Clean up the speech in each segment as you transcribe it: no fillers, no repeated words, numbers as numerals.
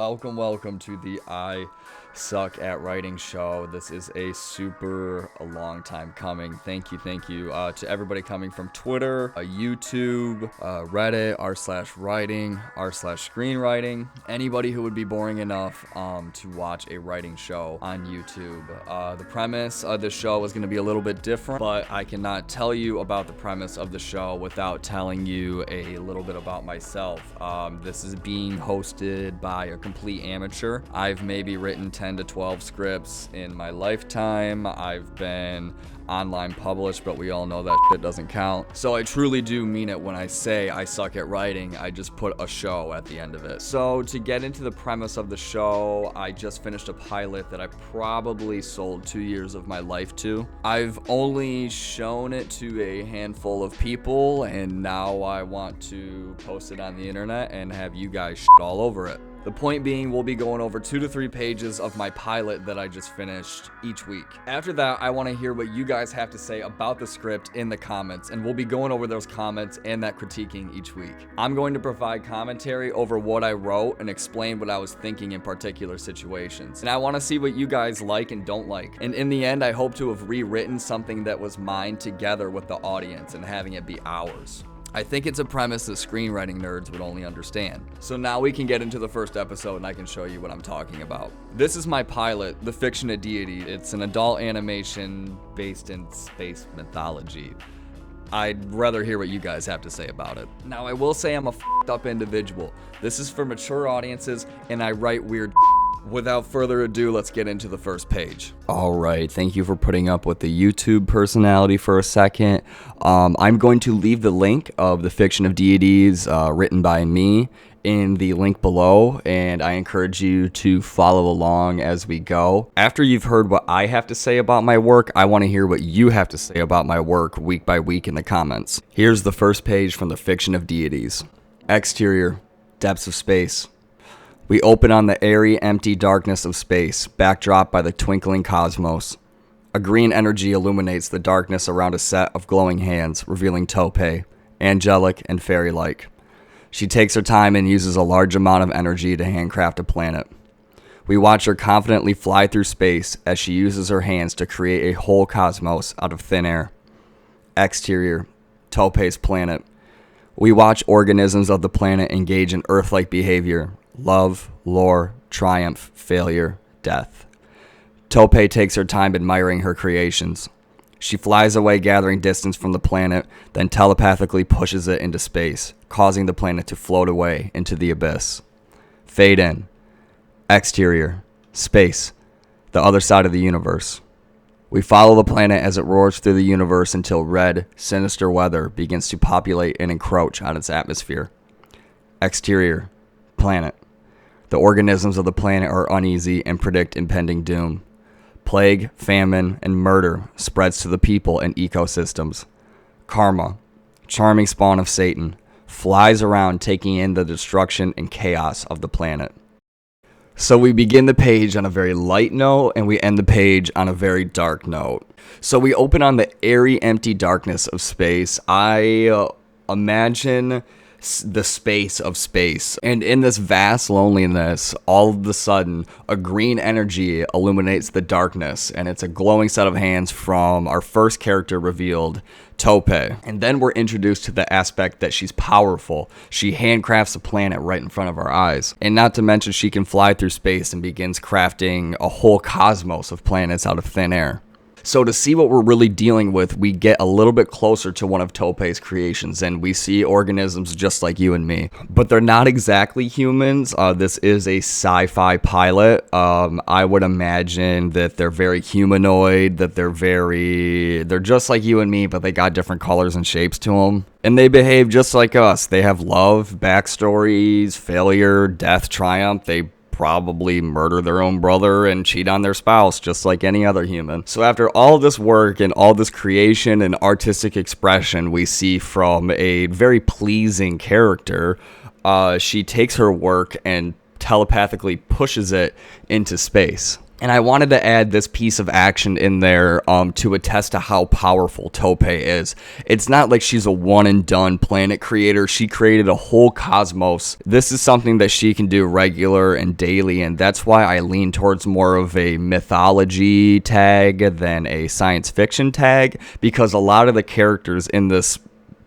Welcome to the I Suck at Writing show. This is a long time coming. Thank you to everybody coming from Twitter, YouTube, Reddit, r/writing, r/screenwriting, anybody who would be boring enough to watch a writing show on YouTube. The premise of this show is going to be a little bit different, but I cannot tell you about the premise of the show without telling you a little bit about myself. This is being hosted by a complete amateur. I've maybe written 10 to 12 scripts in my lifetime. I've been online published, but we all know that shit doesn't count. So I truly do mean it when I say I suck at writing. I just put a show at the end of it. So to get into the premise of the show, I just finished a pilot that I probably sold 2 years of my life to. I've only shown it to a handful of people, and now I want to post it on the internet and have you guys shit all over it. The point being, we'll be going over 2 to 3 pages of my pilot that I just finished each week. After that, I want to hear what you guys have to say about the script in the comments, and we'll be going over those comments and that critiquing each week. I'm going to provide commentary over what I wrote and explain what I was thinking in particular situations. And I want to see what you guys like and don't like. And in the end, I hope to have rewritten something that was mine together with the audience and having it be ours. I think it's a premise that screenwriting nerds would only understand. So now we can get into the first episode and I can show you what I'm talking about. This is my pilot, The Fiction of Deities. It's an adult animation based in space mythology. I'd rather hear what you guys have to say about it. Now, I will say I'm a f***ed up individual. This is for mature audiences and I write weird. Without further ado, let's get into the first page. All right, thank you for putting up with the YouTube personality for a second. I'm going to leave the link of The Fiction of Deities, written by me, in the link below, and I encourage you to follow along as we go. After you've heard what I have to say about my work, I want to hear what you have to say about my work week by week in the comments. Here's the first page from The Fiction of Deities. Exterior, depths of space. We open on the airy, empty darkness of space, backdropped by the twinkling cosmos. A green energy illuminates the darkness around a set of glowing hands, revealing Topay, angelic and fairy-like. She takes her time and uses a large amount of energy to handcraft a planet. We watch her confidently fly through space as she uses her hands to create a whole cosmos out of thin air. Exterior, Topay's planet. We watch organisms of the planet engage in Earth-like behavior. Love, lore, triumph, failure, death. Topay takes her time admiring her creations. She flies away, gathering distance from the planet, then telepathically pushes it into space, causing the planet to float away into the abyss. Fade in. Exterior. Space. The other side of the universe. We follow the planet as it roars through the universe until red, sinister weather begins to populate and encroach on its atmosphere. Exterior. Planet. The organisms of the planet are uneasy and predict impending doom. Plague, famine, and murder spreads to the people and ecosystems. Karma, charming spawn of Satan, flies around taking in the destruction and chaos of the planet. So we begin the page on a very light note and we end the page on a very dark note. So we open on the airy, empty darkness of space. I imagine the space of space, and in this vast loneliness, all of a sudden a green energy illuminates the darkness, and it's a glowing set of hands from our first character revealed, Topay. And then we're introduced to the aspect that she's powerful. She handcrafts a planet right in front of our eyes, and not to mention she can fly through space and begins crafting a whole cosmos of planets out of thin air. So to see what we're really dealing with, we get a little bit closer to one of Topay's creations, and we see organisms just like you and me. But they're not exactly humans. This is a sci-fi pilot. I would imagine that they're very humanoid, that they're just like you and me, but they got different colors and shapes to them. And they behave just like us. They have love, backstories, failure, death, triumph. They probably murder their own brother and cheat on their spouse just like any other human. So after all this work and all this creation and artistic expression we see from a very pleasing character, she takes her work and telepathically pushes it into space. And I wanted to add this piece of action in there to attest to how powerful Tope is. It's not like she's a one and done planet creator. She created a whole cosmos. This is something that she can do regular and daily, and that's why I lean towards more of a mythology tag than a science fiction tag, because a lot of the characters in this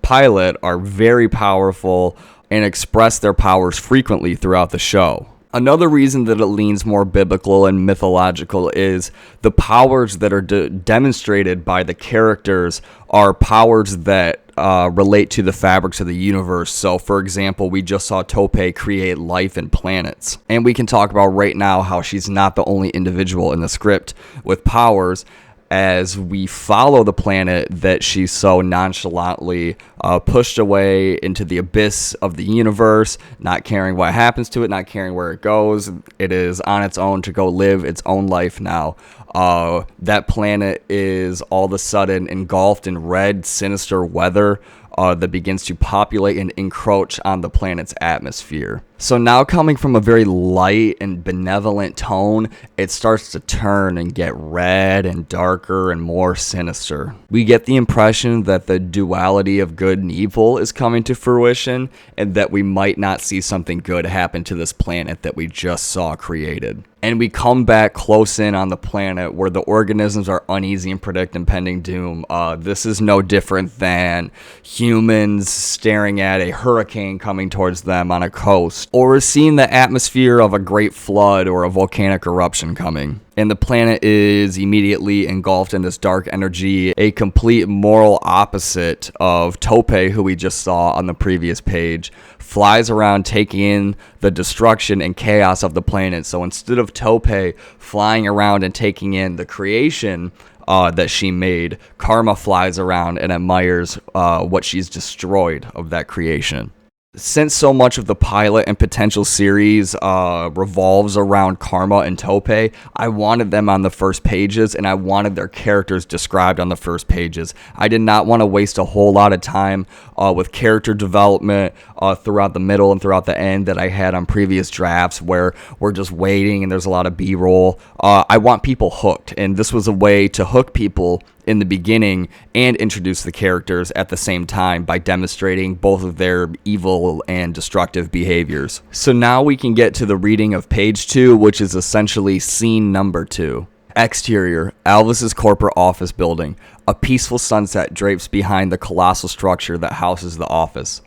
pilot are very powerful and express their powers frequently throughout the show. Another reason that it leans more biblical and mythological is the powers that are demonstrated by the characters are powers that relate to the fabrics of the universe. So, for example, we just saw Tope create life and planets. And we can talk about right now how she's not the only individual in the script with powers, as we follow the planet that she so nonchalantly pushed away into the abyss of the universe, not caring what happens to it, not caring where it goes. It is on its own to go live its own life now. That planet is all of a sudden engulfed in red, sinister weather that begins to populate and encroach on the planet's atmosphere. So now, coming from a very light and benevolent tone, it starts to turn and get red and darker and more sinister. We get the impression that the duality of good and evil is coming to fruition, and that we might not see something good happen to this planet that we just saw created. And we come back close in on the planet where the organisms are uneasy and predict impending doom. This is no different than humans staring at a hurricane coming towards them on a coast, or seeing the atmosphere of a great flood or a volcanic eruption coming. And the planet is immediately engulfed in this dark energy, a complete moral opposite of Tope, who we just saw on the previous page, flies around taking in the destruction and chaos of the planet. So instead of Tope flying around and taking in the creation that she made, Karma flies around and admires what she's destroyed of that creation. Since so much of the pilot and potential series revolves around Karma and Tope, I wanted them on the first pages, and I wanted their characters described on the first pages. I did not want to waste a whole lot of time with character development throughout the middle and throughout the end that I had on previous drafts, where we're just waiting and there's a lot of B-roll. I want people hooked, and this was a way to hook people in the beginning and introduce the characters at the same time by demonstrating both of their evil and destructive behaviors. So now we can get to the reading of page 2, which is essentially scene number 2. Exterior, Alvis's corporate office building. A peaceful sunset drapes behind the colossal structure that houses the office.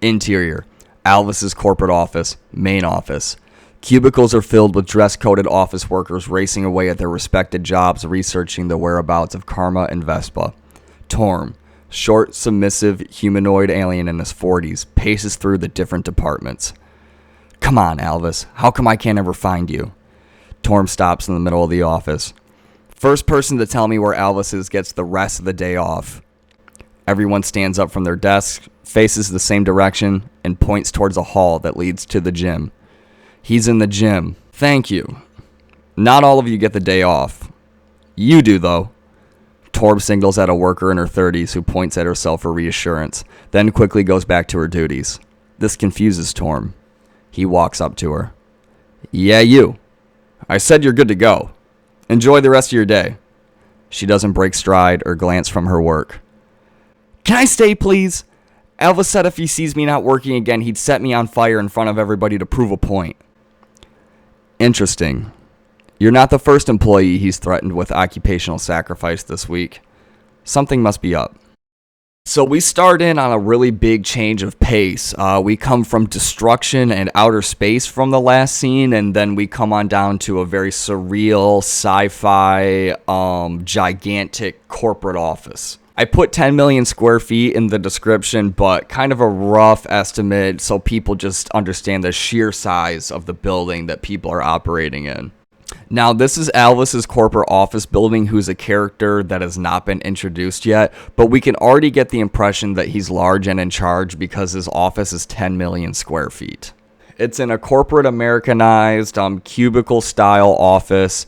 Interior, Alvis's corporate office, main office. Cubicles are filled with dress-coded office workers racing away at their respected jobs, researching the whereabouts of Karma and Vespa. Torm, short, submissive, humanoid alien in his 40s, paces through the different departments. Come on, Alvis. How come I can't ever find you? Torm stops in the middle of the office. First person to tell me where Alvis is gets the rest of the day off. Everyone stands up from their desk, faces the same direction, and points towards a hall that leads to the gym. He's in the gym. Thank you. Not all of you get the day off. You do, though. Torb signals at a worker in her 30s who points at herself for reassurance, then quickly goes back to her duties. This confuses Torm. He walks up to her. Yeah, you. I said you're good to go. Enjoy the rest of your day. She doesn't break stride or glance from her work. Can I stay, please? Alva said if he sees me not working again, he'd set me on fire in front of everybody to prove a point. Interesting. You're not the first employee he's threatened with occupational sacrifice this week. Something must be up. So we start in on a really big change of pace. We come from destruction and outer space from the last scene, and then we come on down to a very surreal, sci-fi, gigantic corporate office. I put 10 million square feet in the description, but kind of a rough estimate so people just understand the sheer size of the building that people are operating in. Now, this is Alvis's corporate office building, who's a character that has not been introduced yet, but we can already get the impression that he's large and in charge because his office is 10 million square feet. It's in a corporate Americanized cubicle-style office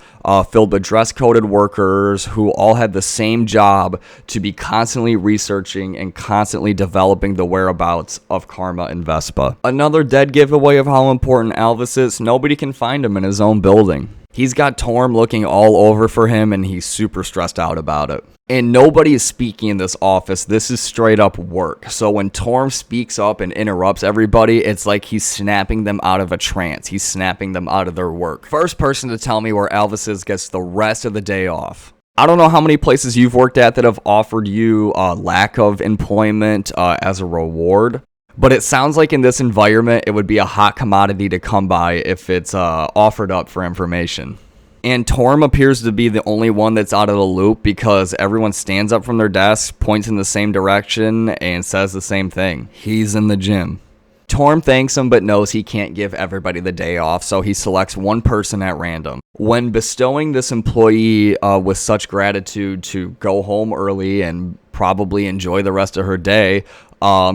filled with dress-coded workers who all had the same job to be constantly researching and constantly developing the whereabouts of Karma and Vespa. Another dead giveaway of how important Alvis is, nobody can find him in his own building. He's got Torm looking all over for him, and he's super stressed out about it. And nobody is speaking in this office. This is straight up work. So when Torm speaks up and interrupts everybody, it's like he's snapping them out of a trance. He's snapping them out of their work. First person to tell me where Elvis is gets the rest of the day off. I don't know how many places you've worked at that have offered you lack of employment as a reward. But it sounds like in this environment, it would be a hot commodity to come by if it's offered up for information. And Torm appears to be the only one that's out of the loop because everyone stands up from their desk, points in the same direction, and says the same thing. He's in the gym. Torm thanks him but knows he can't give everybody the day off, so he selects one person at random. When bestowing this employee with such gratitude to go home early and probably enjoy the rest of her day,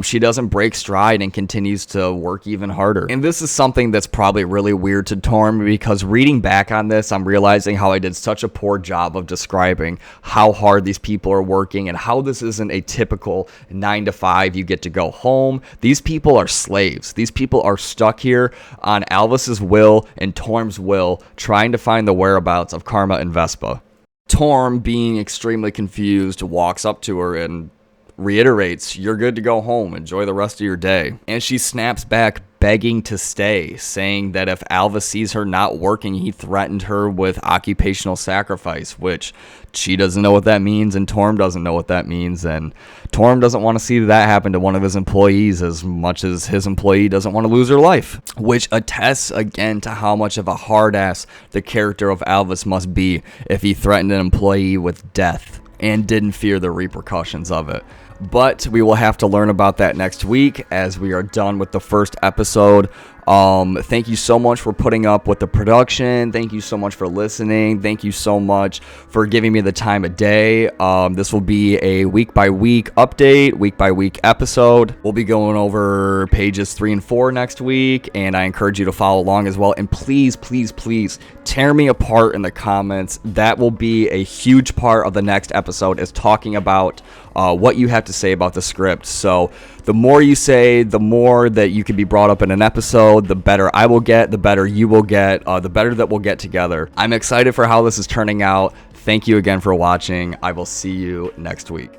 she doesn't break stride and continues to work even harder. And this is something that's probably really weird to Torm, because reading back on this, I'm realizing how I did such a poor job of describing how hard these people are working and how this isn't a typical 9 to 5, you get to go home. These people are slaves. These people are stuck here on Elvis's will and Torm's will, trying to find the whereabouts of Karma and Vespa. Torm, being extremely confused, walks up to her and reiterates, "You're good to go home. Enjoy the rest of your day." And she snaps back, begging to stay, saying that if Elvis sees her not working, he threatened her with occupational sacrifice, which she doesn't know what that means, and Torm doesn't know what that means, and Torm doesn't want to see that happen to one of his employees as much as his employee doesn't want to lose her life, which attests again to how much of a hard ass the character of Elvis must be if he threatened an employee with death and didn't fear the repercussions of it. But we will have to learn about that next week as we are done with the first episode. Thank you so much for putting up with the production. Thank you so much for listening. Thank you so much for giving me the time of day. This will be a week-by-week update, week-by-week episode. We'll be going over pages 3 and 4 next week, and I encourage you to follow along as well. And please, please, please tear me apart in the comments. That will be a huge part of the next episode, is talking about what you have to say about the script. So the more you say, the more that you can be brought up in an episode, the better I will get, the better you will get, the better that we'll get together. I'm excited for how this is turning out. Thank you again for watching. I will see you next week.